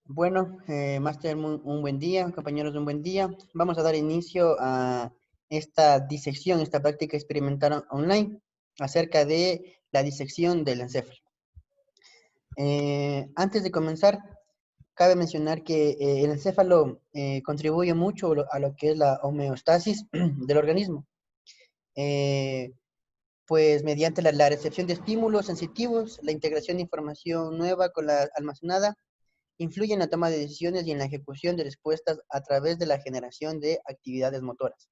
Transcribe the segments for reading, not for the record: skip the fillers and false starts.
Bueno, Máster, un buen día, compañeros, un buen día. Vamos a dar inicio a esta disección, esta práctica experimental online acerca de la disección del encéfalo. Antes de comenzar, cabe mencionar que el encéfalo contribuye mucho a lo que es la homeostasis del organismo, eh, pues mediante la recepción de estímulos sensitivos, la integración de información nueva con la almacenada influye en la toma de decisiones y en la ejecución de respuestas a través de la generación de actividades motoras.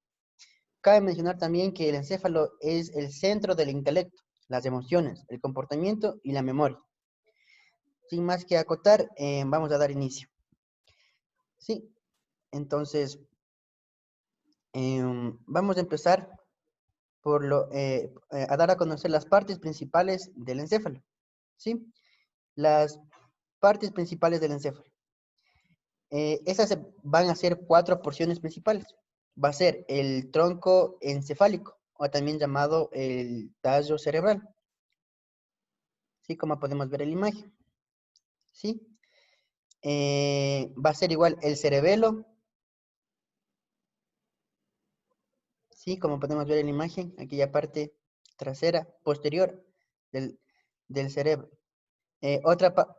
Cabe mencionar también que el encéfalo es el centro del intelecto, las emociones, el comportamiento y la memoria. Sin más que acotar, vamos a dar inicio. Sí, entonces vamos a empezar a dar a conocer las partes principales del encéfalo. ¿Sí? Las partes principales del encéfalo. Esas van a ser 4 porciones principales. Va a ser el tronco encefálico, o también llamado el tallo cerebral, ¿sí? Como podemos ver en la imagen, ¿sí? Va a ser igual el cerebelo, ¿sí? Como podemos ver en la imagen, aquella parte trasera, posterior del, del cerebro.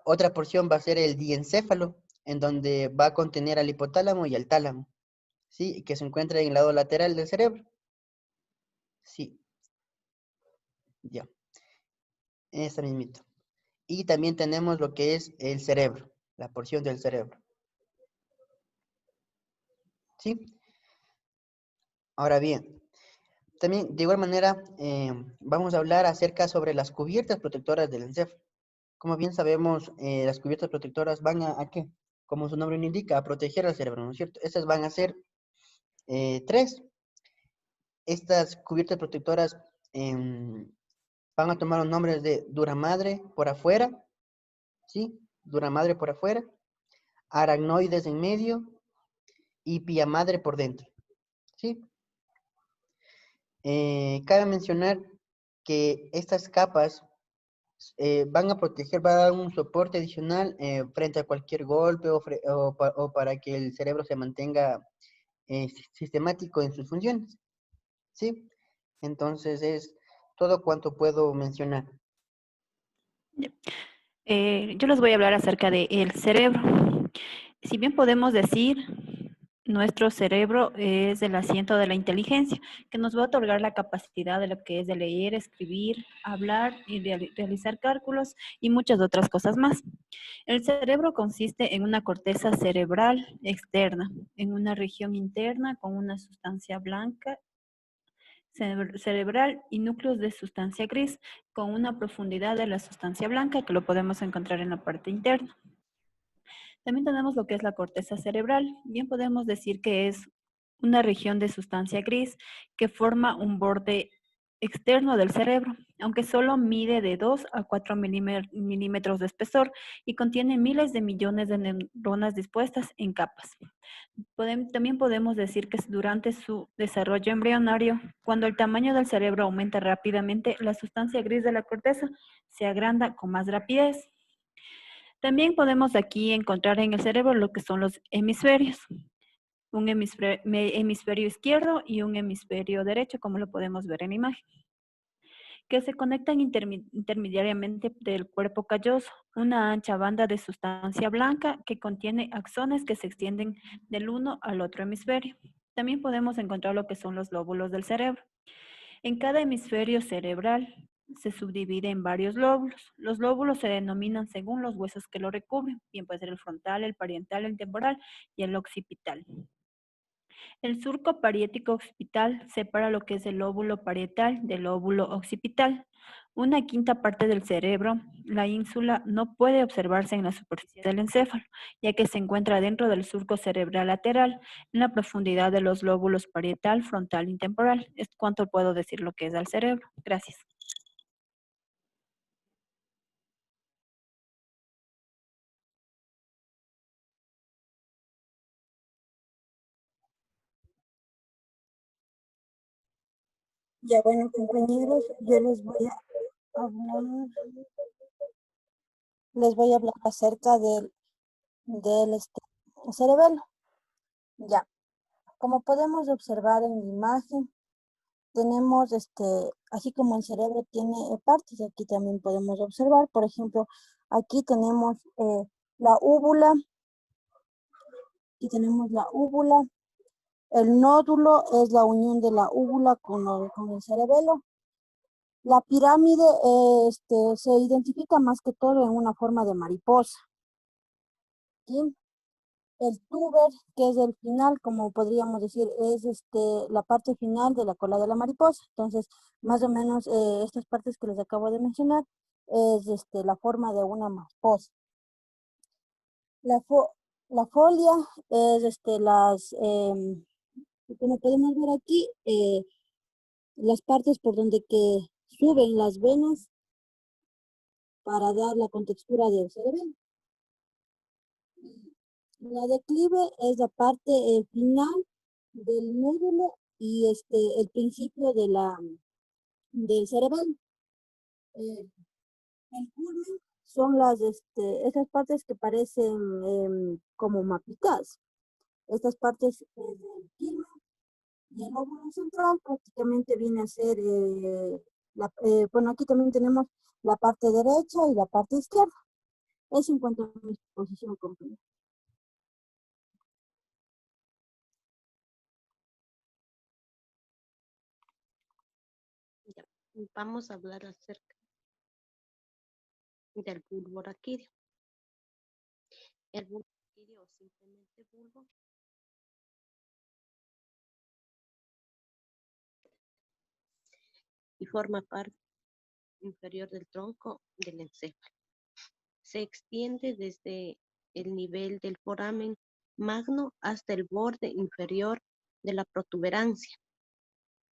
Otra porción va a ser el diencéfalo, en donde va a contener al hipotálamo y al tálamo, ¿sí? Que se encuentra en el lado lateral del cerebro. Sí, ya, esta mismito. Y también tenemos lo que es el cerebro, la porción del cerebro. ¿Sí? Ahora bien, también de igual manera vamos a hablar acerca sobre las cubiertas protectoras del encéfalo. Como bien sabemos, las cubiertas protectoras van ¿a qué? Como su nombre lo indica, a proteger al cerebro, ¿no es cierto? Estas van a ser tres. Estas cubiertas protectoras van a tomar los nombres de duramadre por afuera, ¿sí? Duramadre por afuera, aracnoides en medio y piamadre por dentro, ¿sí? Cabe mencionar que estas capas van a proteger, van a dar un soporte adicional frente a cualquier golpe o para que el cerebro se mantenga sistemático en sus funciones, ¿sí? Entonces es todo cuanto puedo mencionar. Ya. Yo les voy a hablar acerca del cerebro. Si bien podemos decir, nuestro cerebro es el asiento de la inteligencia, que nos va a otorgar la capacidad de lo que es de leer, escribir, hablar y realizar cálculos y muchas otras cosas más. El cerebro consiste en una corteza cerebral externa, en una región interna con una sustancia blanca cerebral y núcleos de sustancia gris con una profundidad de la sustancia blanca que lo podemos encontrar en la parte interna. También tenemos lo que es la corteza cerebral. Bien podemos decir que es una región de sustancia gris que forma un borde externo del cerebro, aunque solo mide de 2 a 4 milímetros de espesor y contiene miles de millones de neuronas dispuestas en capas. También podemos decir que durante su desarrollo embrionario, cuando el tamaño del cerebro aumenta rápidamente, la sustancia gris de la corteza se agranda con más rapidez. También podemos aquí encontrar en el cerebro lo que son los hemisferios, un hemisferio izquierdo y un hemisferio derecho, como lo podemos ver en la imagen, que se conectan intermediariamente del cuerpo calloso, una ancha banda de sustancia blanca que contiene axones que se extienden del uno al otro hemisferio. También podemos encontrar lo que son los lóbulos del cerebro. En cada hemisferio cerebral se subdivide en varios lóbulos. Los lóbulos se denominan según los huesos que lo recubren, bien puede ser el frontal, el parietal, el temporal y el occipital. El surco pariético occipital separa lo que es el lóbulo parietal del lóbulo occipital. Una quinta parte del cerebro, la ínsula, no puede observarse en la superficie del encéfalo, ya que se encuentra dentro del surco cerebral lateral, en la profundidad de los lóbulos parietal, frontal y temporal. Es cuanto puedo decir lo que es al cerebro. Gracias. Ya bueno, compañeros, yo hablar, les voy a hablar acerca del del cerebelo. Ya, como podemos observar en la imagen, tenemos así como el cerebro tiene partes, aquí también podemos observar, por ejemplo, aquí tenemos la úvula, aquí tenemos la úvula, el nódulo es la unión de la úvula con el cerebelo. La pirámide se identifica más que todo en una forma de mariposa. ¿Sí? El tuber, que es el final, como podríamos decir, es la parte final de la cola de la mariposa. Entonces, más o menos estas partes que les acabo de mencionar es la forma de una mariposa. La, la folia es como podemos ver aquí, las partes por donde que suben las venas para dar la contextura del cerebelo. La declive es la parte final del nódulo y el principio del cerebelo. Eh, el culmen son esas partes que parecen como mapitas. Estas partes del culmen y el lóbulo central prácticamente viene a ser, bueno, aquí también tenemos la parte derecha y la parte izquierda. Eso en cuanto a mi exposición completa. Ya, vamos a hablar acerca del bulbo raquídeo. El bulbo raquídeo o simplemente bulbo y forma parte inferior del tronco del encéfalo. Se extiende desde el nivel del foramen magno hasta el borde inferior de la protuberancia,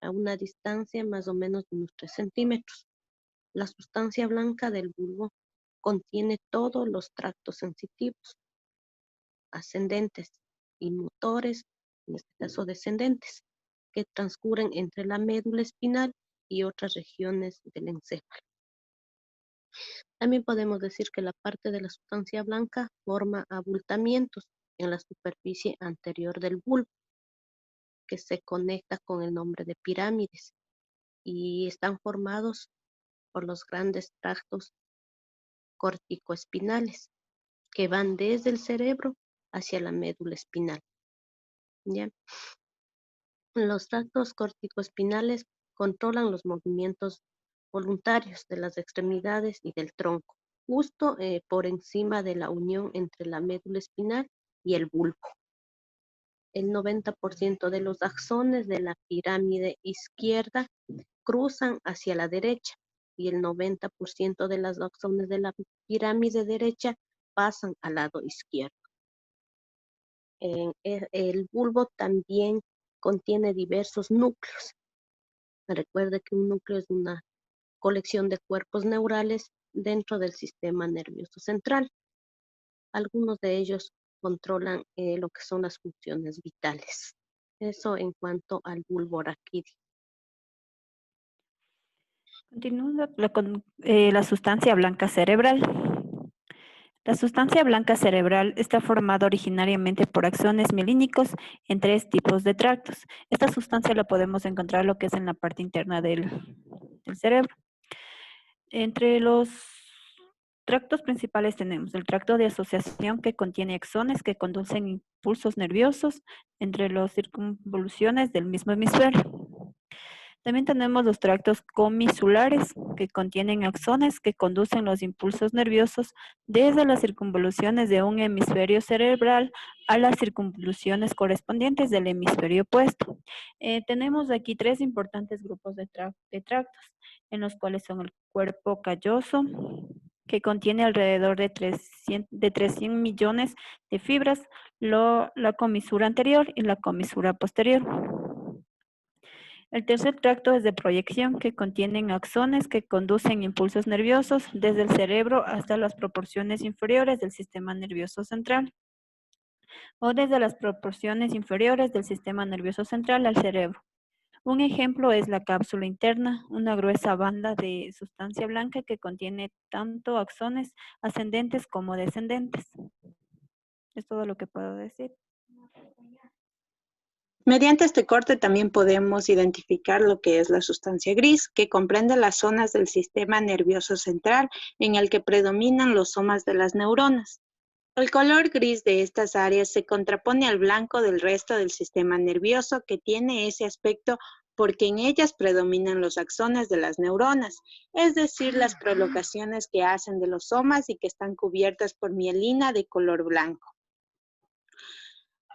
a una distancia más o menos de unos 3 centímetros. La sustancia blanca del bulbo contiene todos los tractos sensitivos, ascendentes y motores, en este caso descendentes, que transcurren entre la médula espinal y otras regiones del encéfalo. También podemos decir que la parte de la sustancia blanca forma abultamientos en la superficie anterior del bulbo, que se conecta con el nombre de pirámides y están formados por los grandes tractos corticoespinales que van desde el cerebro hacia la médula espinal. ¿Ya? Los tractos corticoespinales controlan los movimientos voluntarios de las extremidades y del tronco, justo por encima de la unión entre la médula espinal y el bulbo. El 90% de los axones de la pirámide izquierda cruzan hacia la derecha y el 90% de los axones de la pirámide derecha pasan al lado izquierdo. El bulbo también contiene diversos núcleos. Recuerde que un núcleo es una colección de cuerpos neurales dentro del sistema nervioso central. Algunos de ellos controlan lo que son las funciones vitales. Eso en cuanto al bulbo raquídeo. Continuando con la sustancia blanca cerebral. La sustancia blanca cerebral está formada originariamente por axones mielínicos en 3 tipos de tractos. Esta sustancia la podemos encontrar lo que es en la parte interna del cerebro. Entre los tractos principales tenemos el tracto de asociación que contiene axones que conducen impulsos nerviosos entre las circunvoluciones del mismo hemisferio. También tenemos los tractos comisulares, que contienen axones que conducen los impulsos nerviosos desde las circunvoluciones de un hemisferio cerebral a las circunvoluciones correspondientes del hemisferio opuesto. Tenemos aquí 3 importantes grupos de tractos, en los cuales son el cuerpo calloso, que contiene alrededor de 300 millones de fibras, la comisura anterior y la comisura posterior. El tercer tracto es de proyección, que contienen axones que conducen impulsos nerviosos desde el cerebro hasta las proporciones inferiores del sistema nervioso central, o desde las proporciones inferiores del sistema nervioso central al cerebro. Un ejemplo es la cápsula interna, una gruesa banda de sustancia blanca que contiene tanto axones ascendentes como descendentes. Es todo lo que puedo decir. Mediante este corte también podemos identificar lo que es la sustancia gris, que comprende las zonas del sistema nervioso central en el que predominan los somas de las neuronas. El color gris de estas áreas se contrapone al blanco del resto del sistema nervioso, que tiene ese aspecto porque en ellas predominan los axones de las neuronas, es decir, las prolongaciones que hacen de los somas y que están cubiertas por mielina de color blanco.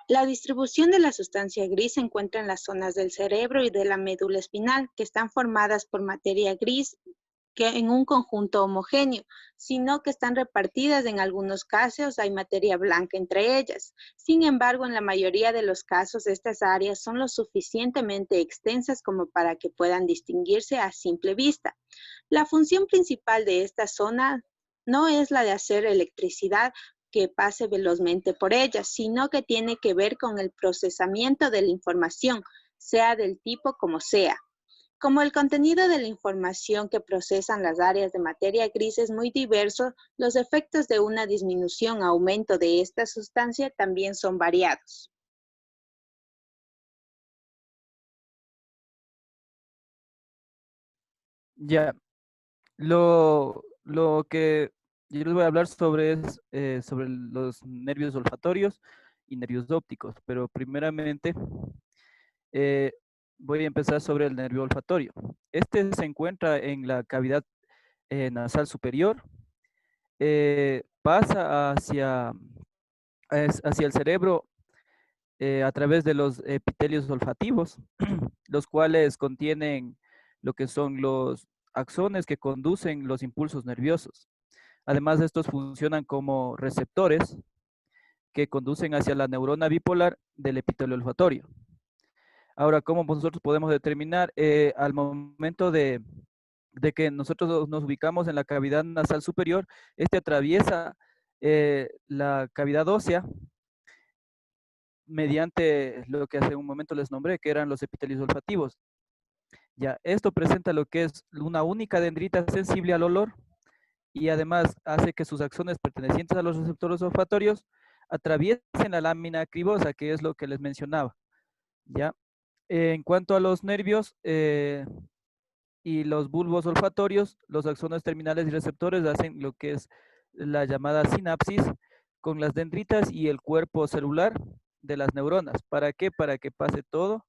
La distribución de la sustancia gris se encuentra en las zonas del cerebro y de la médula espinal, que están formadas por materia gris que en un conjunto homogéneo, sino que están repartidas. En algunos casos hay materia blanca entre ellas. Sin embargo, en la mayoría de los casos, estas áreas son lo suficientemente extensas como para que puedan distinguirse a simple vista. La función principal de esta zona no es la de hacer electricidad que pase velozmente por ellas, sino que tiene que ver con el procesamiento de la información, sea del tipo como sea. Como el contenido de la información que procesan las áreas de materia gris es muy diverso, los efectos de una disminución o aumento de esta sustancia también son variados. Ya, lo que yo les voy a hablar sobre es sobre los nervios olfatorios y nervios ópticos, pero primeramente eh, voy a empezar sobre el nervio olfatorio. Este se encuentra en la cavidad nasal superior, pasa hacia el cerebro a través de los epitelios olfativos, los cuales contienen lo que son los axones que conducen los impulsos nerviosos. Además, estos funcionan como receptores que conducen hacia la neurona bipolar del epitelio olfatorio. Ahora, ¿cómo nosotros podemos determinar al momento de que nosotros nos ubicamos en la cavidad nasal superior? Este atraviesa la cavidad ósea mediante lo que hace un momento les nombré, que eran los epitelios olfativos. Ya, esto presenta lo que es una única dendrita sensible al olor y además hace que sus axones pertenecientes a los receptores olfatorios atraviesen la lámina cribosa, que es lo que les mencionaba. Ya, en cuanto a los nervios y los bulbos olfatorios, los axones terminales y receptores hacen lo que es la llamada sinapsis con las dendritas y el cuerpo celular de las neuronas. ¿Para qué? Para que pase todo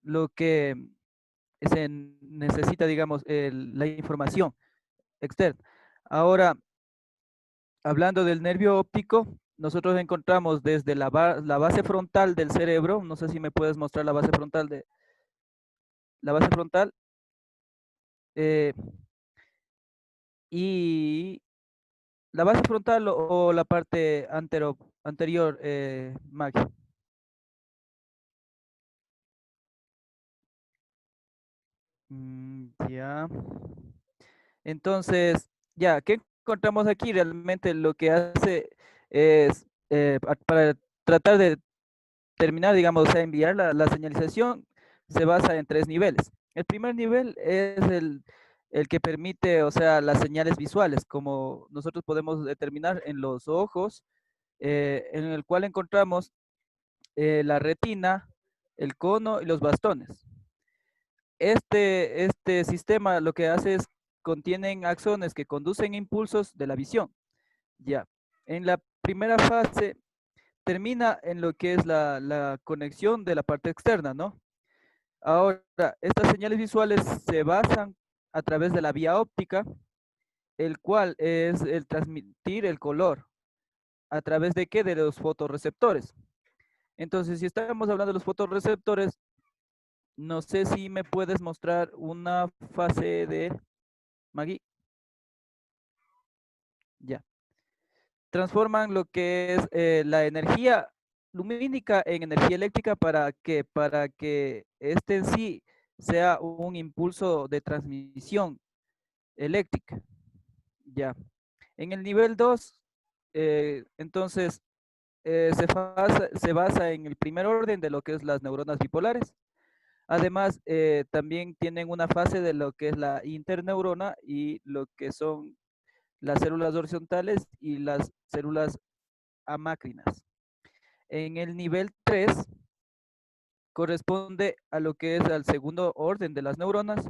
lo que se necesita, digamos, la información externa. Ahora, hablando del nervio óptico, nosotros encontramos desde la base frontal del cerebro, no sé si me puedes mostrar la base frontal eh, y la base frontal o la parte anterior, Maggie. Ya. Entonces, ya, ¿qué encontramos aquí? Realmente lo que hace es, para tratar de terminar, digamos, o sea, enviar la señalización, se basa en tres niveles. El primer nivel es el que permite, o sea, las señales visuales, como nosotros podemos determinar en los ojos, en el cual encontramos la retina, el cono y los bastones. Este sistema lo que hace es contienen axones que conducen impulsos de la visión. Ya. En la primera fase termina en lo que es la conexión de la parte externa, ¿no? Ahora, estas señales visuales se basan a través de la vía óptica, el cual es el transmitir el color. ¿A través de qué? De los fotorreceptores. Entonces, si estamos hablando de los fotorreceptores, no sé si me puedes mostrar una fase de Maggie. Ya. Transforman lo que es la energía lumínica en energía eléctrica para que este en sí sea un impulso de transmisión eléctrica. Ya. En el nivel 2, entonces, se basa en el primer orden de lo que es las neuronas bipolares. Además, también tienen una fase de lo que es la interneurona y lo que son las células horizontales y las células a máquinas. En el nivel 3 corresponde a lo que es al segundo orden de las neuronas,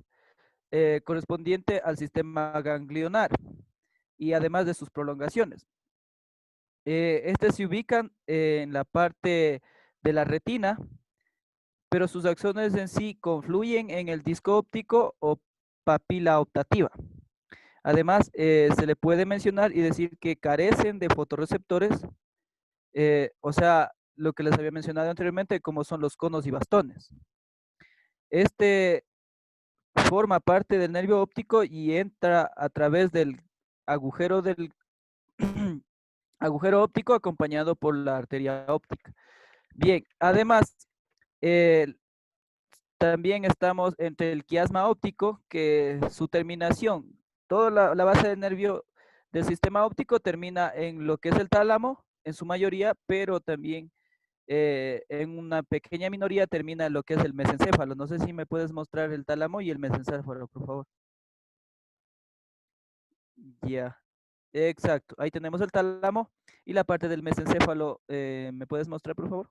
correspondiente al sistema ganglionar y además de sus prolongaciones. Estas se ubican en la parte de la retina, pero sus acciones en sí confluyen en el disco óptico o papila optativa. Además, se le puede mencionar y decir que carecen de fotorreceptores, o sea, lo que les había mencionado anteriormente, como son los conos y bastones. Este forma parte del nervio óptico y entra a través del agujero agujero óptico acompañado por la arteria óptica. Bien, además, también estamos entre el quiasma óptico, que su terminación, toda la base del nervio del sistema óptico termina en lo que es el tálamo, en su mayoría, pero también en una pequeña minoría termina en lo que es el mesencéfalo. No sé si me puedes mostrar el tálamo y el mesencéfalo, por favor. Ya, exacto. Ahí tenemos el tálamo y la parte del mesencéfalo. ¿Me puedes mostrar, por favor?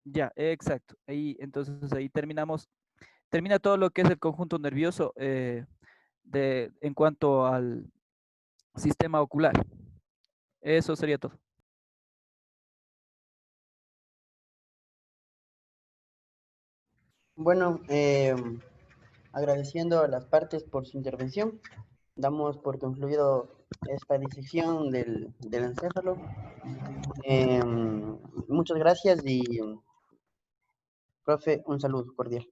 Ya, exacto. Ahí, entonces ahí termina todo lo que es el conjunto nervioso en cuanto al sistema ocular. Eso sería todo. Bueno, agradeciendo a las partes por su intervención, damos por concluido esta disección del encéfalo. Muchas gracias y, profe, un saludo cordial.